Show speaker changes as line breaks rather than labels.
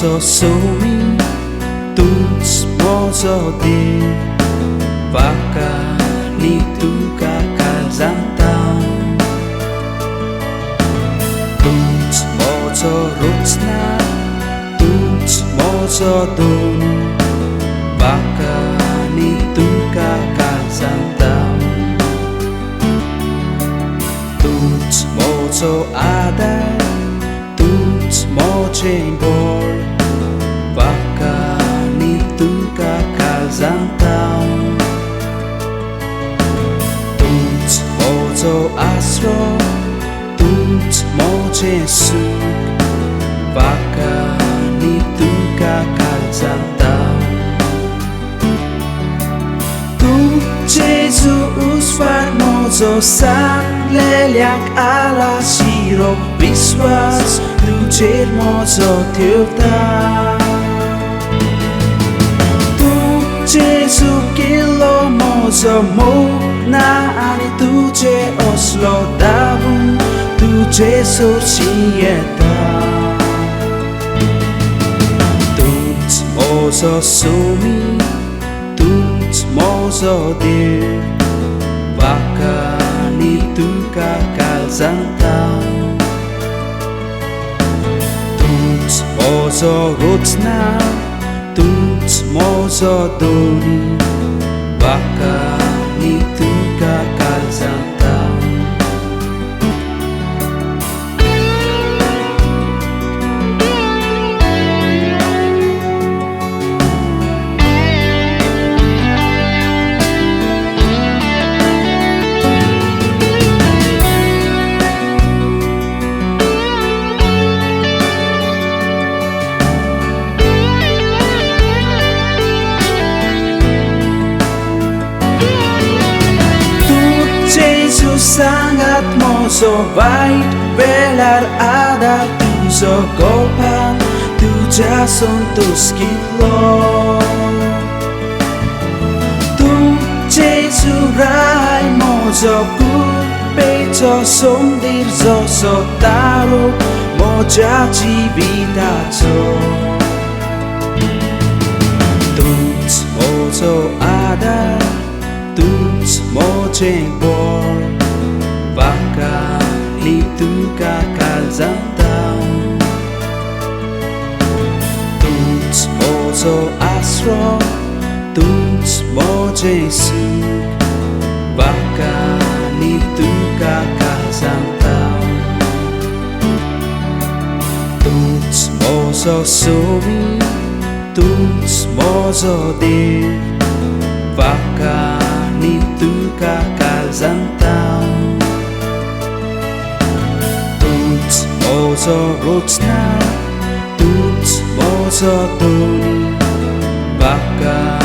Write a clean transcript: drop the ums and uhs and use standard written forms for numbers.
mozo sumi tuts mozo dir vaka ni tu kakal zantau tuts mozo rutsna tuts mozo dun vaka ni tu kakal zantau tuts mozo adar tuts mozo bor vaka ni tu kakal zantau tuts mozo asro tuts mozo suk vaka ni tu kakal zantau tu Jesus far mozo sang leliak ala siro viswas tu cher mozo tiuta tu Jesus kilo mozo mo na ani tu che oslo davun tu Jesus sieta tuts mozo sumi tuts mozo dir vaka ni tu kakal zantau tuts mozo rutsna tuts mozo duni vaka ni tu kakal zantau sangat mozo baik belar ada tuzo gopan tu jason tus kilo tu Jesu rai mozo ku pecho sondir zoso taro moja civita zo tuts mozo ada tuts mozo bor vaka ni tu kakal zantau tuts mozo asro tuts mozo suk vaka ni tu kakal zantau tuts mozo sumi tuts mozo dir vaka ni tu kakal zantau tuts mozo rutsna tuts mozo duni vaka